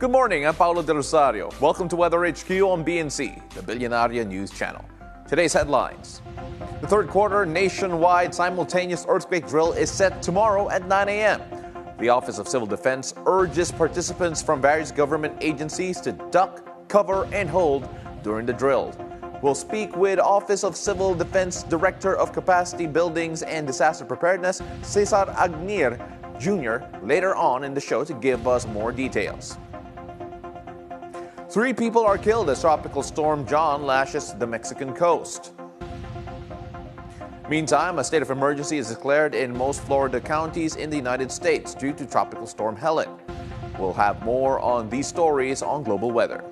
Good morning, I'm Paolo del Rosario. Welcome to Weather HQ on BNC, the Bilyonaryo News Channel. Today's headlines. The third quarter nationwide simultaneous earthquake drill is set tomorrow at 9 a.m. The Office of Civil Defense urges participants from various government agencies to duck, cover, and hold during the drill. We'll speak with Office of Civil Defense Director of Capacity Buildings and Disaster Preparedness, Cesar Agnir Jr., later on in the show to give us more details. 3 people are killed as Tropical Storm John lashes the Mexican coast. Meantime, a state of emergency is declared in most Florida counties in the United States due to Tropical Storm Helene. We'll have more on these stories on global weather.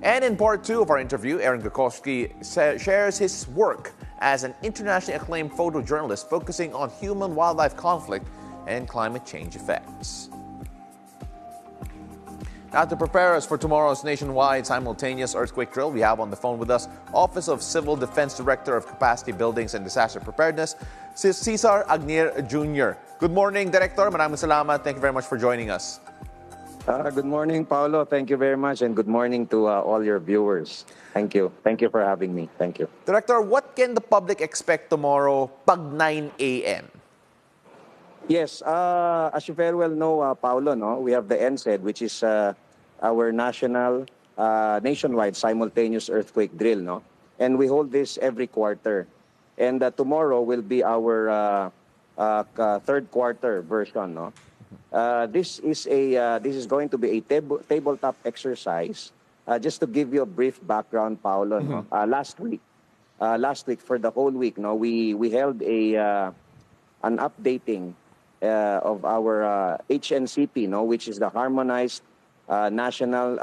And in part 2 of our interview, Gekoski shares his work as an internationally acclaimed photojournalist focusing on human-wildlife conflict and climate change effects. Now, to prepare us for tomorrow's nationwide simultaneous earthquake drill, we have on the phone with us Office of Civil Defense Director of Capacity Buildings and Disaster Preparedness, Cesar Agnir Jr. Good morning, Director. Maraming salamat. Thank you very much for joining us. Good morning, Paolo. Thank you very much, and good morning to all your viewers. Thank you. Thank you for having me. Thank you. Director, what can the public expect tomorrow pag 9 a.m.? Yes, as you very well know, Paolo, no, we have the NCED, which is our nationwide simultaneous earthquake drill, no, and we hold this every quarter. And tomorrow will be our third quarter version, no. This is going to be a tabletop exercise. Just to give you a brief background, Paolo, no, last week for the whole week, no, we held an updating of our HNCP, no, which is the Harmonized National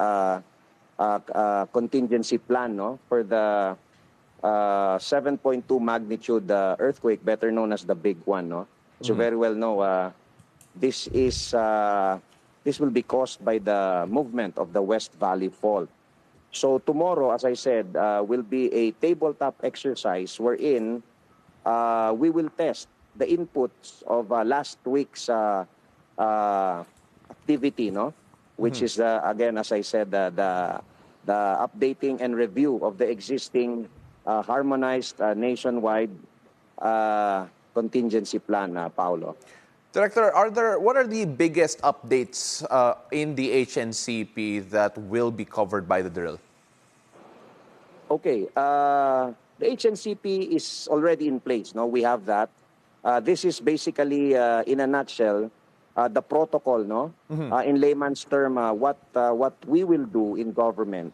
Contingency Plan, no, for the 7.2 magnitude earthquake, better known as the big one, no. As you very well know, this will be caused by the movement of the West Valley Fault. So tomorrow, as I said, will be a tabletop exercise wherein we will test the inputs of last week's activity, no, which is again, as I said, the updating and review of the existing harmonized nationwide contingency plan, Paolo. Director, what are the biggest updates in the HNCP that will be covered by the drill? Okay, the HNCP is already in place. No, we have that. This is basically, in a nutshell, the protocol. No, in layman's term, what we will do in government,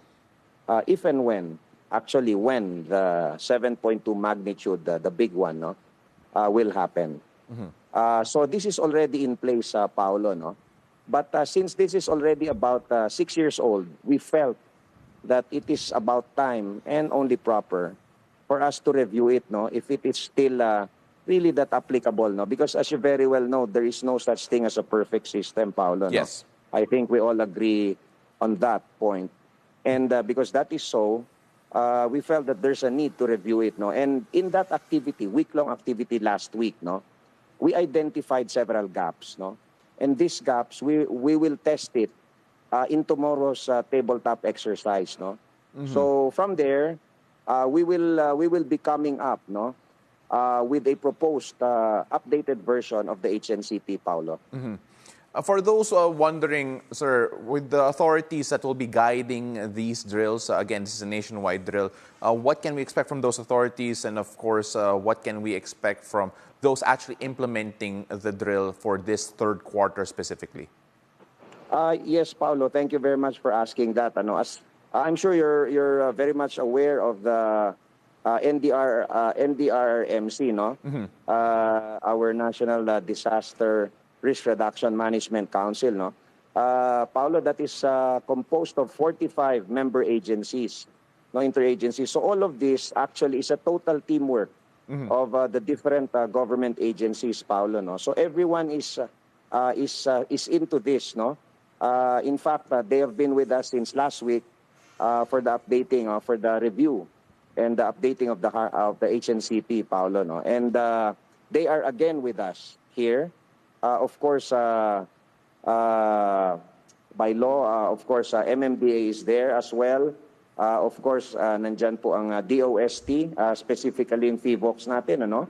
if and when, actually, when the 7.2 magnitude, the big one, no, will happen. So this is already in place, Paolo, no? But since this is already about 6 years old, we felt that it is about time and only proper for us to review it, no? If it is still really that applicable, no? Because as you very well know, there is no such thing as a perfect system, Paolo, no? Yes. I think we all agree on that point. And because that is so, we felt that there's a need to review it, no? And in that activity, week-long activity last week, no, we identified several gaps, no? And these gaps, we will test it in tomorrow's tabletop exercise, no? So from there, we will be coming up, no, with a proposed updated version of the HNCP, Paolo. For those wondering, sir, with the authorities that will be guiding these drills, again, this is a nationwide drill, what can we expect from those authorities? And of course, what can we expect from those actually implementing the drill for this third quarter specifically? Yes, Paolo, thank you very much for asking that. As I'm sure you're very much aware of the NDRMC, no? Our National Disaster Risk Reduction Management Council, no? Paolo, that is composed of 45 member agencies, no, interagencies. So all of this actually is a total teamwork of the different government agencies, Paolo, no? So everyone is into this, no? In fact, they have been with us since last week for the updating, for the review and the updating of the HNCP, Paolo, no? And they are again with us here. Of course, by law. Of course, MMDA is there as well. Of course, nandyan po ang DOST, specifically yung FIVOX natin, ano?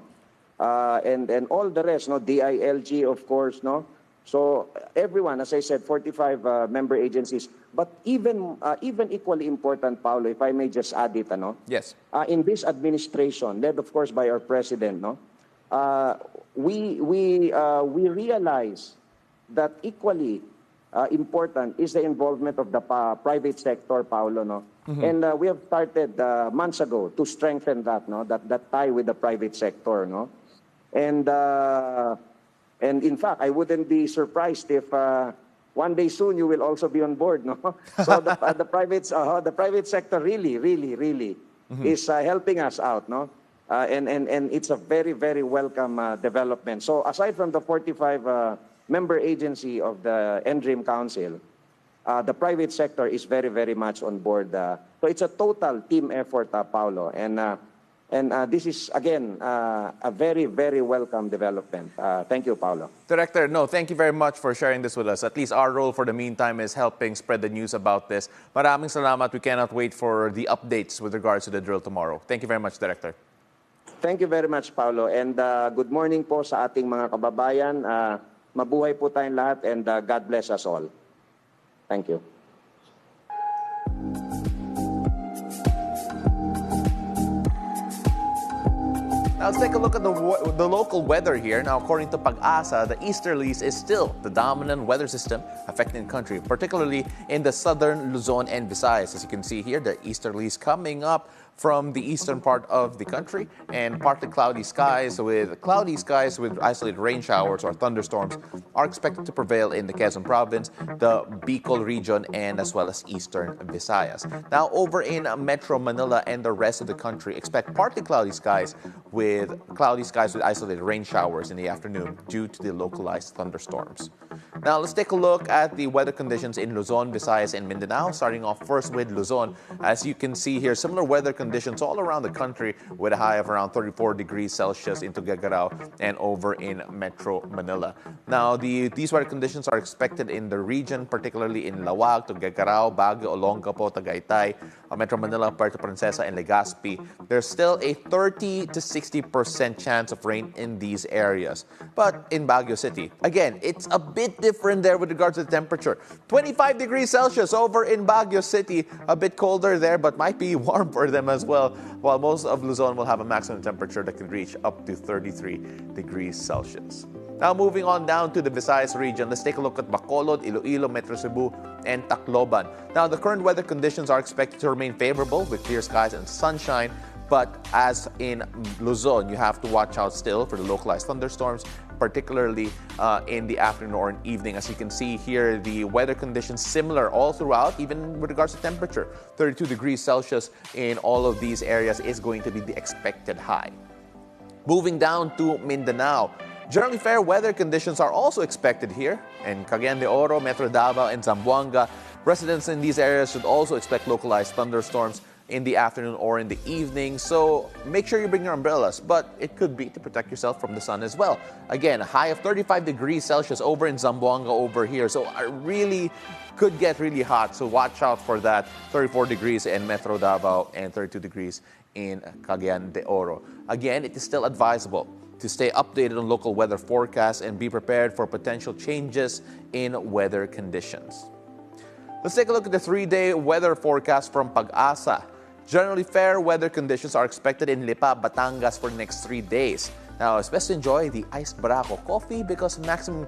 And all the rest, no? DILG, of course, no? So everyone, as I said, 45 member agencies. But even equally important, Paolo, if I may just add it, ano? Yes. In this administration, led of course by our president, no? We realize that equally important is the involvement of the private sector, Paolo, no? And we have started months ago to strengthen that, no? That tie with the private sector, no? And in fact, I wouldn't be surprised if one day soon you will also be on board, no? So the private sector really is helping us out, no? And it's a very, very welcome development. So aside from the 45 member agency of the NDRIM Council, the private sector is very, very much on board. So it's a total team effort, Paolo. And this is, again, a very, very welcome development. Thank you, Paolo. Director, no, thank you very much for sharing this with us. At least our role for the meantime is helping spread the news about this. Maraming salamat. We cannot wait for the updates with regards to the drill tomorrow. Thank you very much, Director. Thank you very much, Paolo. And good morning po sa ating mga kababayan. Mabuhay po tayong lahat and God bless us all. Thank you. Now let's take a look at the local weather here. Now, according to Pag-asa, the easterlies is still the dominant weather system affecting the country, particularly in the southern Luzon and Visayas. As you can see here, the easterlies coming up from the eastern part of the country, and partly cloudy skies with isolated rain showers or thunderstorms are expected to prevail in the Quezon province, the Bicol region, and as well as eastern Visayas. Now, over in Metro Manila and the rest of the country, expect partly cloudy skies with isolated rain showers in the afternoon due to the localized thunderstorms. Now, let's take a look at the weather conditions in Luzon, Visayas, and Mindanao. Starting off first with Luzon. As you can see here, similar weather conditions all around the country with a high of around 34 degrees Celsius in Tuguegarao and over in Metro Manila. Now, these weather conditions are expected in the region, particularly in Lawag, Tuguegarao, Baguio, Olongapo, Tagaytay, Metro Manila, Puerto Princesa, and Legazpi. There's still a 30 to 60% chance of rain in these areas. But in Baguio City, again, it's a bit different there with regards to the temperature. 25 degrees Celsius over in Baguio City, a bit colder there, but might be warm for them as well, while most of Luzon will have a maximum temperature that can reach up to 33 degrees Celsius. Now, moving on down to the Visayas region, let's take a look at Bacolod, Iloilo, Metro Cebu, and Tacloban. Now, the current weather conditions are expected to remain favorable with clear skies and sunshine. But as in Luzon, you have to watch out still for the localized thunderstorms, particularly in the afternoon or in evening. As you can see here, the weather conditions similar all throughout, even with regards to temperature. 32 degrees Celsius in all of these areas is going to be the expected high. Moving down to Mindanao. Generally fair weather conditions are also expected here in Cagayan de Oro, Metro Davao, and Zamboanga. Residents in these areas should also expect localized thunderstorms in the afternoon or in the evening, so make sure you bring your umbrellas, but it could be to protect yourself from the sun as well. Again, a high of 35 degrees Celsius over in Zamboanga over here, so it really could get really hot, so watch out for that. 34 degrees in Metro Davao and 32 degrees in Cagayan de Oro. Again, it is still advisable to stay updated on local weather forecasts and be prepared for potential changes in weather conditions. Let's take a look at the 3-day weather forecast from Pag-asa. Generally fair weather conditions are expected in Lipa, Batangas for the next 3 days. Now, especially enjoy the iced Barako coffee because maximum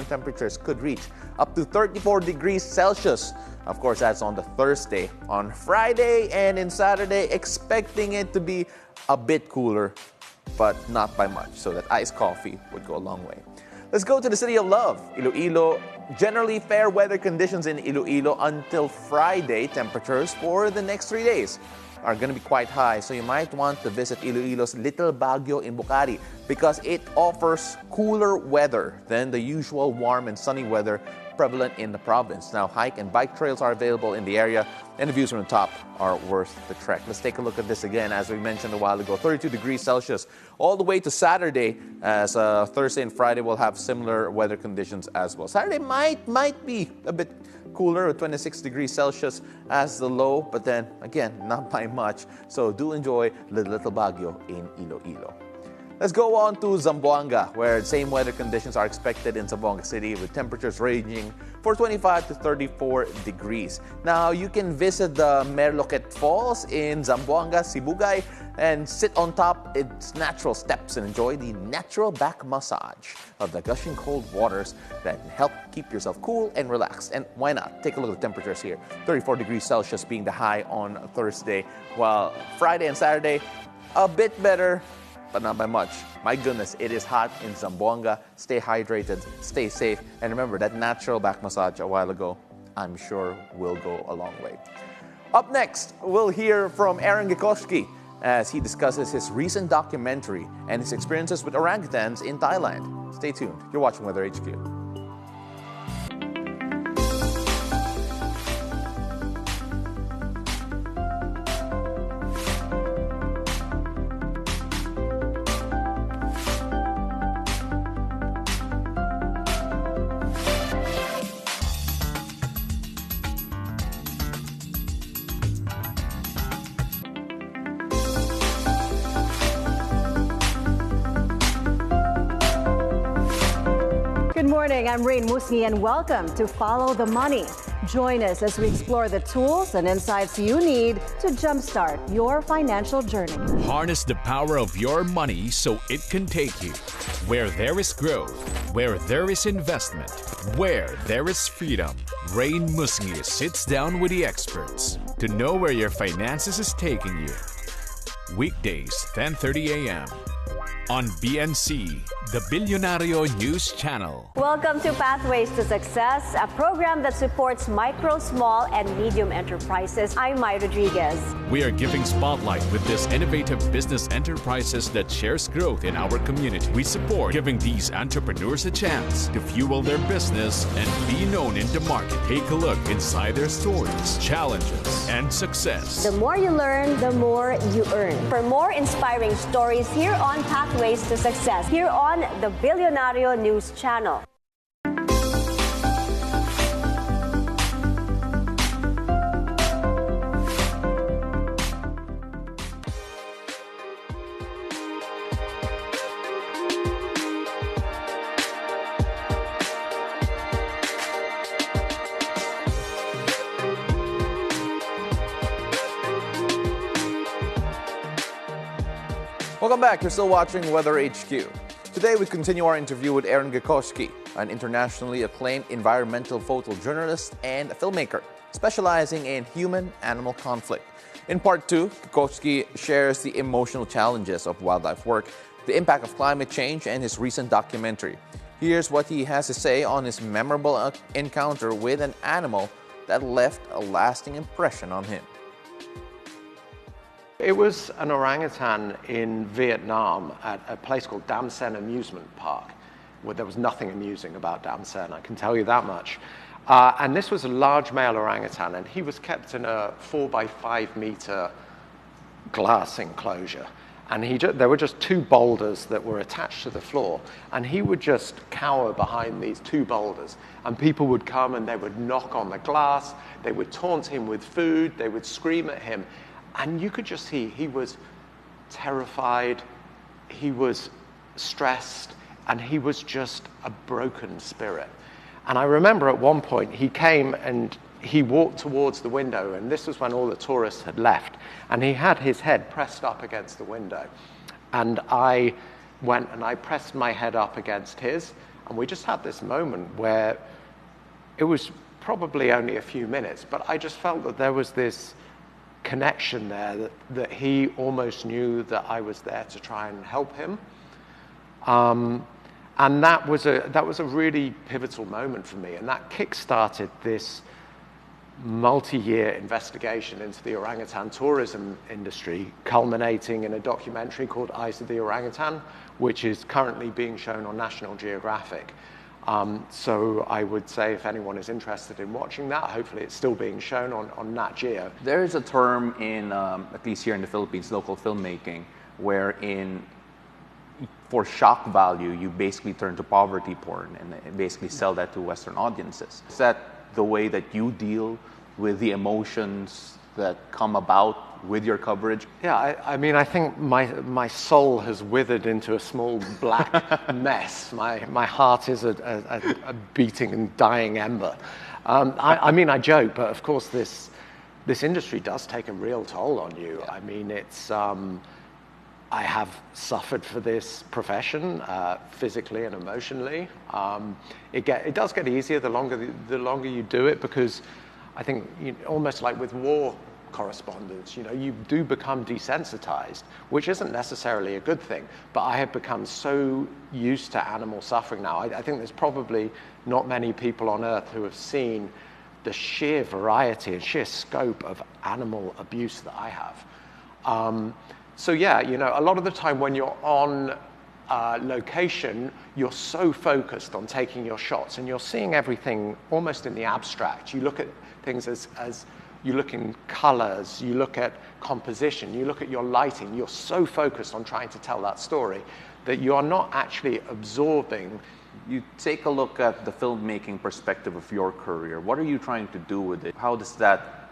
temperatures could reach up to 34 degrees Celsius. Of course, that's on the Thursday. On Friday and in Saturday, expecting it to be a bit cooler, but not by much. So that iced coffee would go a long way. Let's go to the city of love, Iloilo. Generally fair weather conditions in Iloilo until Friday. Temperatures for the next 3 days are going to be quite high, so you might want to visit Iloilo's Little Baguio in Bucari because it offers cooler weather than the usual warm and sunny weather prevalent in the province. Now, hike and bike trails are available in the area, and the views from the top are worth the trek. Let's take a look at this again. As we mentioned a while ago, 32 degrees Celsius all the way to Saturday, as Thursday and Friday will have similar weather conditions as well. Saturday might be a bit cooler with 26 degrees Celsius as the low, but then again, not by much. So do enjoy Little Baguio in Iloilo. Let's go on to Zamboanga, where same weather conditions are expected in Zamboanga City with temperatures ranging for 25 to 34 degrees. Now, you can visit the Merloquet Falls in Zamboanga, Sibugay, and sit on top its natural steps and enjoy the natural back massage of the gushing cold waters that help keep yourself cool and relaxed. And why not? Take a look at the temperatures here. 34 degrees Celsius being the high on Thursday, while Friday and Saturday, a bit better, but not by much. My goodness, it is hot in Zamboanga. Stay hydrated, stay safe, and remember that natural back massage a while ago, I'm sure will go a long way. Up next, we'll hear from Aaron Gekoski as he discusses his recent documentary and his experiences with orangutans in Thailand. Stay tuned. You're watching Weather HQ. Good morning, I'm Rain Musni and welcome to Follow the Money. Join us as we explore the tools and insights you need to jumpstart your financial journey. Harness the power of your money so it can take you. Where there is growth, where there is investment, where there is freedom. Rain Musni sits down with the experts to know where your finances is taking you. Weekdays, 10:30 a.m. on BNC, the Bilyonaryo News Channel. Welcome to Pathways to Success, a program that supports micro, small, and medium enterprises. I'm Mai Rodriguez. We are giving spotlight with these innovative business enterprises that shares growth in our community. We support giving these entrepreneurs a chance to fuel their business and be known in the market. Take a look inside their stories, challenges, and success. The more you learn, the more you earn. For more inspiring stories here on Pathways to Success, here on the Bilyonaryo News Channel. Welcome back. You're still watching Weather HQ. Today, we continue our interview with Aaron Gekoski, an internationally acclaimed environmental photojournalist and filmmaker, specializing in human-animal conflict. In part two, Gekoski shares the emotional challenges of wildlife work, the impact of climate change, and his recent documentary. Here's what he has to say on his memorable encounter with an animal that left a lasting impression on him. It was an orangutan in Vietnam at a place called Dam Sen Amusement Park, where there was nothing amusing about Dam Sen, I can tell you that much. And this was a large male orangutan, and he was kept in a 4 by 5 meter glass enclosure. And there were just 2 boulders that were attached to the floor, and he would just cower behind these 2 boulders. And people would come and they would knock on the glass, they would taunt him with food, they would scream at him. And you could just see he was terrified, he was stressed, and he was just a broken spirit. And I remember at one point he came and he walked towards the window, and this was when all the tourists had left, and he had his head pressed up against the window. And I went and I pressed my head up against his, and we just had this moment where it was probably only a few minutes, but I just felt that there was this connection there, that he almost knew that I was there to try and help him. And that was a really pivotal moment for me, and that kick-started this multi-year investigation into the orangutan tourism industry, culminating in a documentary called Eyes of the Orangutan, which is currently being shown on National Geographic. So I would say if anyone is interested in watching that, hopefully it's still being shown on Nat Geo. There is a term in, at least here in the Philippines, local filmmaking, wherein for shock value, you basically turn to poverty porn and basically sell that to Western audiences. Is that the way that you deal with the emotions that come about with your coverage? Yeah, I mean, I think my soul has withered into a small black mess. My heart is a beating and dying ember. I mean, I joke, but of course this industry does take a real toll on you. I mean, it's I have suffered for this profession physically and emotionally. It does get easier the longer you do it, because I think almost like with war correspondence, you do become desensitized, which isn't necessarily a good thing. But I have become so used to animal suffering now. I think there's probably not many people on Earth who have seen the sheer variety and sheer scope of animal abuse that I have. So yeah, a lot of the time when you're on location, you're so focused on taking your shots, and you're seeing everything almost in the abstract. You look at things as you look in colors, you look at composition, you look at your lighting. You're so focused on trying to tell that story that you are not actually absorbing. You take a look at the filmmaking perspective of your career. What are you trying to do with it? How does that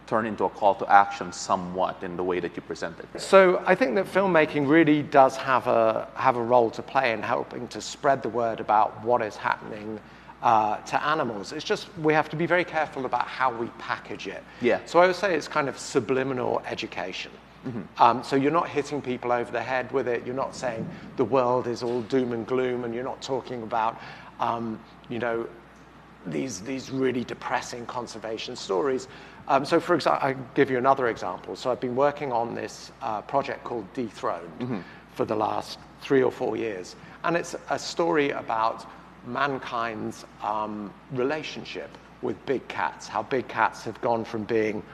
turn into a call to action somewhat in the way that you present it? So I think that filmmaking really does have a role to play in helping to spread the word about what is happening to animals. It's just we have to be very careful about how we package it. Yeah. So I would say it's kind of subliminal education. Mm-hmm. So you're not hitting people over the head with it. You're not saying the world is all doom and gloom, and you're not talking about these really depressing conservation stories. So for example, I'll give you another example. So I've been working on this project called Dethroned for the last 3 or 4 years. And it's a story about mankind's relationship with big cats, how big cats have gone from being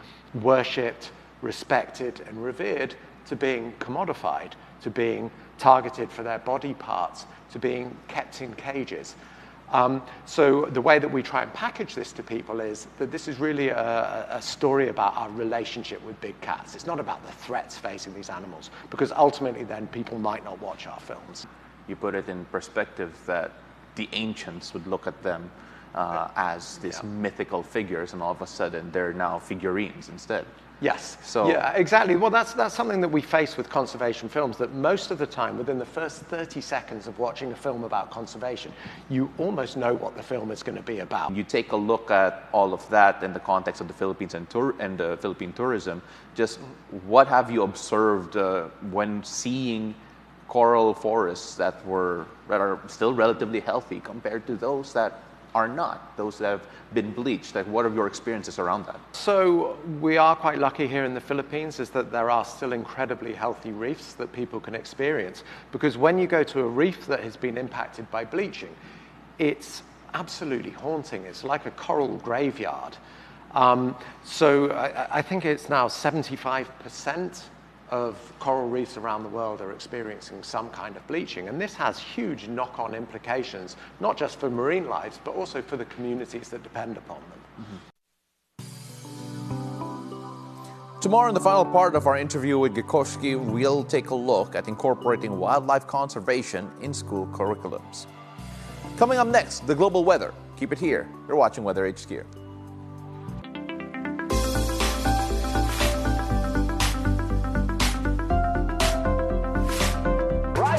worshipped, respected, and revered to being commodified, to being targeted for their body parts, to being kept in cages. So the way that we try and package this to people is that this is really a story about our relationship with big cats. It's not about the threats facing these animals, because ultimately then people might not watch our films. You put it in perspective that the ancients would look at them as these mythical figures, and all of a sudden they're now figurines instead. Yes. So yeah, exactly. Well, that's something that we face with conservation films, that most of the time, within the first 30 seconds of watching a film about conservation, you almost know what the film is going to be about. You take a look at all of that in the context of the Philippines and Philippine tourism. Just what have you observed when seeing coral forests that are still relatively healthy compared to those that are not, those that have been bleached? Like, what are your experiences around that? So we are quite lucky here in the Philippines is that there are still incredibly healthy reefs that people can experience. Because when you go to a reef that has been impacted by bleaching, it's absolutely haunting. It's like a coral graveyard. So I think it's now 75% of coral reefs around the world are experiencing some kind of bleaching. And this has huge knock-on implications, not just for marine lives, but also for the communities that depend upon them. Tomorrow, in the final part of our interview with Gekoski, we'll take a look at incorporating wildlife conservation in school curriculums. Coming up next, the global weather. Keep it here. You're watching Weather HQ.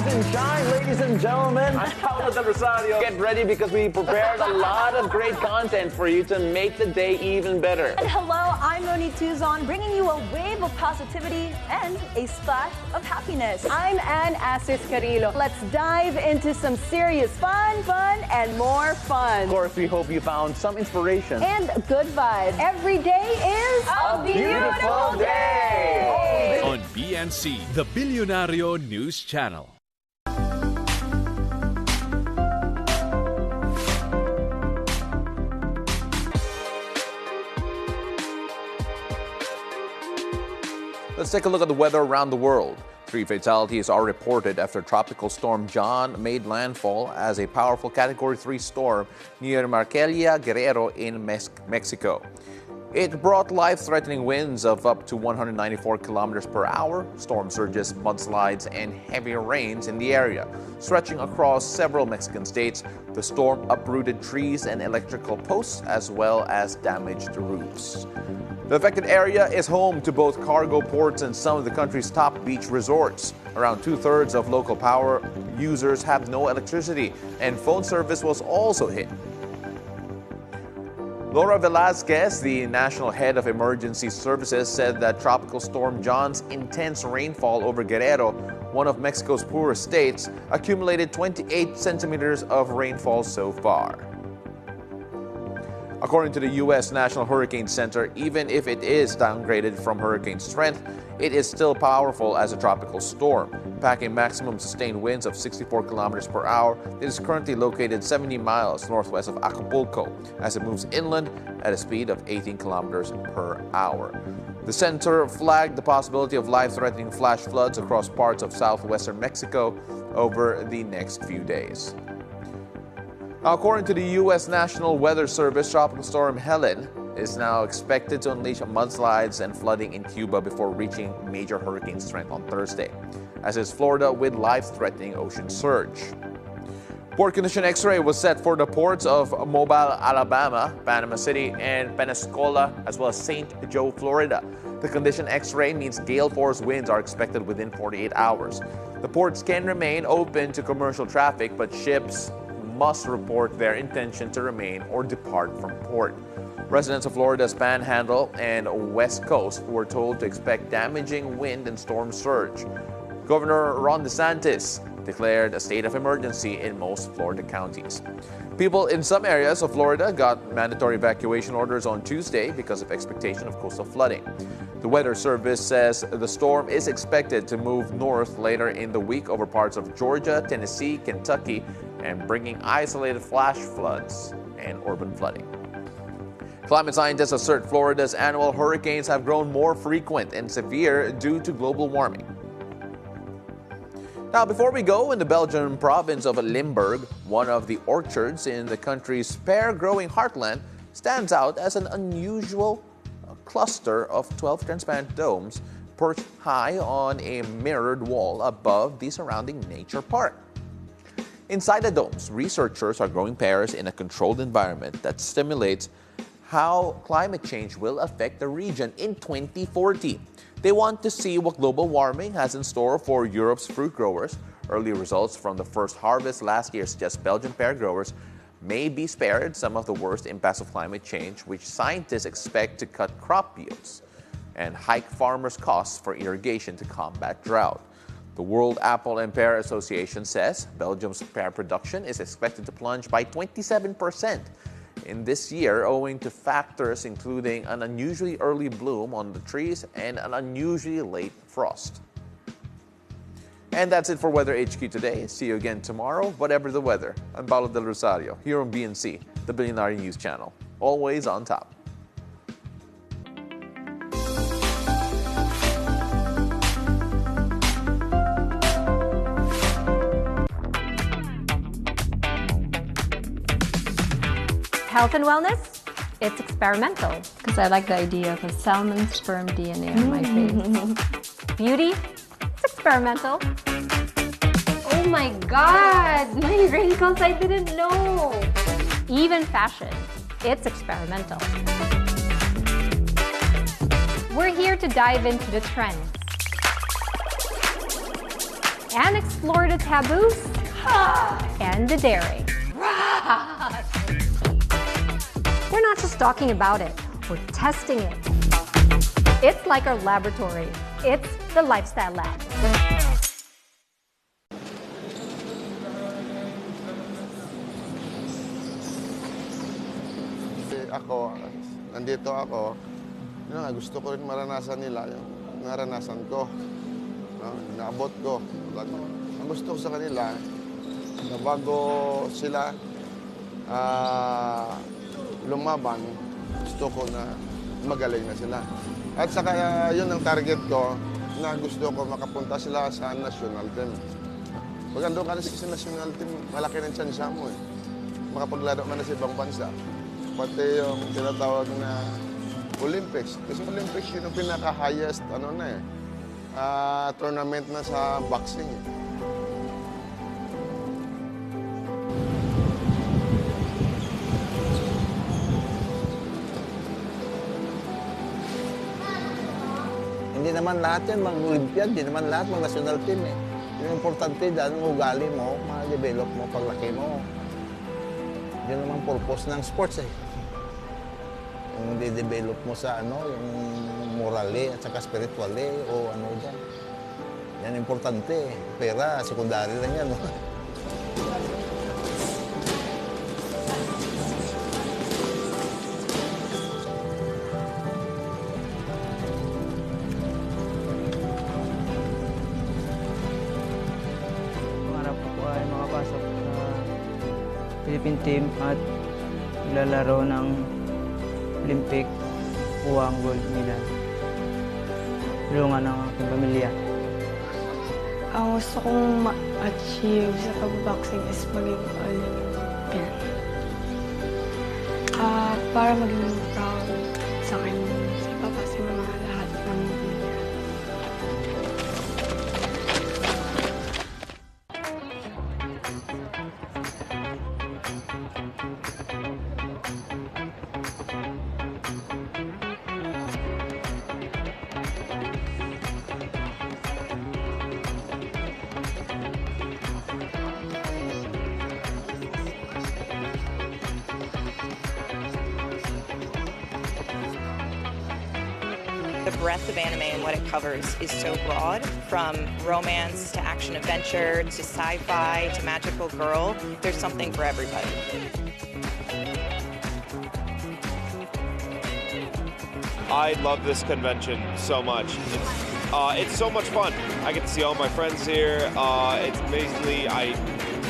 And shine, ladies and gentlemen. I'm Paolo del Rosario. Get ready because we prepared a lot of great content for you to make the day even better. And hello, I'm Moni Tuzon, bringing you a wave of positivity and a splash of happiness. I'm Ann Asis Carillo. Let's dive into some serious fun, and more fun. Of course, we hope you found some inspiration. And good vibes. Every day is a beautiful day. On BNC, the Bilyonaryo News Channel. Let's take a look at the weather around the world. 3 fatalities are reported after Tropical Storm John made landfall as a powerful Category 3 storm near Marquelia, Guerrero in Mexico. It brought life-threatening winds of up to 194 kilometers per hour, storm surges, mudslides, and heavy rains in the area. Stretching across several Mexican states, the storm uprooted trees and electrical posts as well as damaged roofs. The affected area is home to both cargo ports and some of the country's top beach resorts. Around two-thirds of local power users have no electricity, and phone service was also hit. Laura Velasquez, the national head of emergency services, said that Tropical Storm John's intense rainfall over Guerrero, one of Mexico's poorest states, accumulated 28 centimeters of rainfall so far. According to the U.S. National Hurricane Center, even if it is downgraded from hurricane strength, it is still powerful as a tropical storm. Packing maximum sustained winds of 64 kilometers per hour, it is currently located 70 miles northwest of Acapulco as it moves inland at a speed of 18 kilometers per hour. The center flagged the possibility of life-threatening flash floods across parts of southwestern Mexico over the next few days. Now, according to the U.S. National Weather Service, Tropical Storm Helene is now expected to unleash mudslides and flooding in Cuba before reaching major hurricane strength on Thursday, as is Florida with life-threatening ocean surge. Port condition X-ray was set for the ports of Mobile, Alabama, Panama City, and Pensacola, as well as St. Joe, Florida. The condition X-ray means gale force winds are expected within 48 hours. The ports can remain open to commercial traffic, but ships must report their intention to remain or depart from port. Residents of Florida's Panhandle and West Coast were told to expect damaging wind and storm surge. Governor Ron DeSantis declared a state of emergency in most Florida counties. People in some areas of Florida got mandatory evacuation orders on Tuesday because of expectation of coastal flooding. The Weather Service says the storm is expected to move north later in the week over parts of Georgia, Tennessee, Kentucky, and bringing isolated flash floods and urban flooding. Climate scientists assert Florida's annual hurricanes have grown more frequent and severe due to global warming. Now, before we go, in the Belgian province of Limburg, one of the orchards in the country's pear-growing heartland stands out as an unusual cluster of 12 transparent domes perched high on a mirrored wall above the surrounding nature park. Inside the domes, researchers are growing pears in a controlled environment that stimulates how climate change will affect the region in 2040. They want to see what global warming has in store for Europe's fruit growers. Early results from the first harvest last year suggest Belgian pear growers may be spared some of the worst impacts of climate change, which scientists expect to cut crop yields and hike farmers' costs for irrigation to combat drought. The World Apple and Pear Association says Belgium's pear production is expected to plunge by 27% in this year owing to factors including an unusually early bloom on the trees and an unusually late frost. And that's it for Weather HQ today. See you again tomorrow, whatever the weather. I'm Paolo del Rosario, here on BNC, the Bilyonaryo News Channel. Always on top. Health and wellness, it's experimental. Because I like the idea of a salmon sperm DNA on my face. Beauty, it's experimental. Oh my God, my wrinkles, I didn't know. Even fashion, it's experimental. We're here to dive into the trends and explore the taboos and the daring. We're not just talking about it, we're testing it. It's like our laboratory. It's the Lifestyle Lab. Ako, nandito ako, gusto ko rin maranasan nila yung naranasan ko. Naabot ko. Ang gusto ko sa kanila, na bago sila lumaban, gusto ko na magaling na sila. At saka yun ang target ko, na gusto ko makapunta sila sa national team. Pag ando ka na sa national team, malaki ng tsansya mo eh. Makapaglaro ka na sa ibang bansa. Pati yung tinatawag na Olympics. Kasi Olympics yun ang pinaka-highest tournament na sa boxing. Hindi naman lahat yan mag-Olympiad, hindi naman lahat mag-national team eh. Yung importante dahil ang ugali mo, ma-develop mo paglaki mo. Yun naman purpose ng sports eh. Yung di-develop mo sa yung morally at saka spiritually o ano dyan. Yan importante eh. Pera, sekundary lang yan. Philippine team at lalaro ng Olympic, kuha ang gold medal. Tulungan ang aking pamilya. Ang gusto kong ma-achieve sa pag-boxing is maging Olympian. Para maging proud sa akin, sa papa, sa mga lahat ng pamilya. The breadth of anime and what it covers is so broad, from romance to action-adventure to sci-fi to magical girl. There's something for everybody. I love this convention so much. It's so much fun. I get to see all my friends here. It's basically I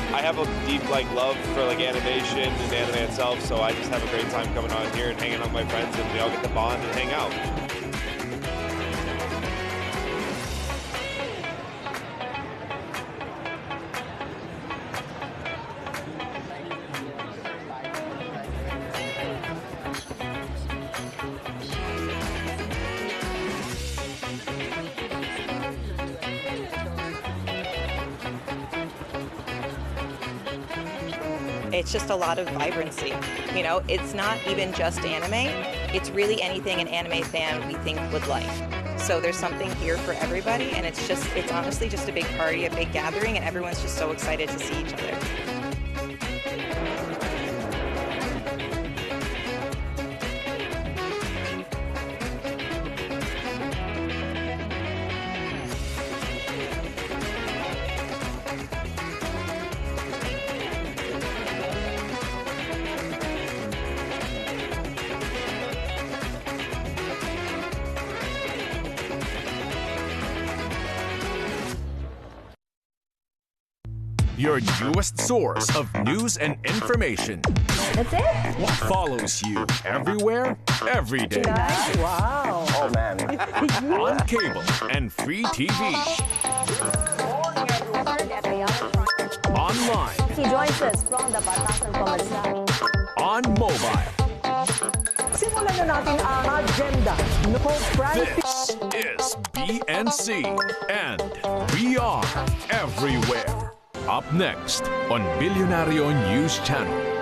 have a deep love for animation and anime itself, so I just have a great time coming on here and hanging out with my friends, and we all get to bond and hang out. It's just a lot of vibrancy. You know, it's not even just anime. It's really anything an anime fan we think would like. So there's something here for everybody, and it's honestly just a big party, a big gathering, and everyone's just so excited to see each other. Your newest source of news and information. That's it? Follows you everywhere, every day. Nice. Wow. Oh, man. On cable and free TV. Online. He joins us from the Batasan Commercial. On mobile. Simulan na natin ang agenda. This is BNC, and we are everywhere. Up next on Bilyonaryo News Channel.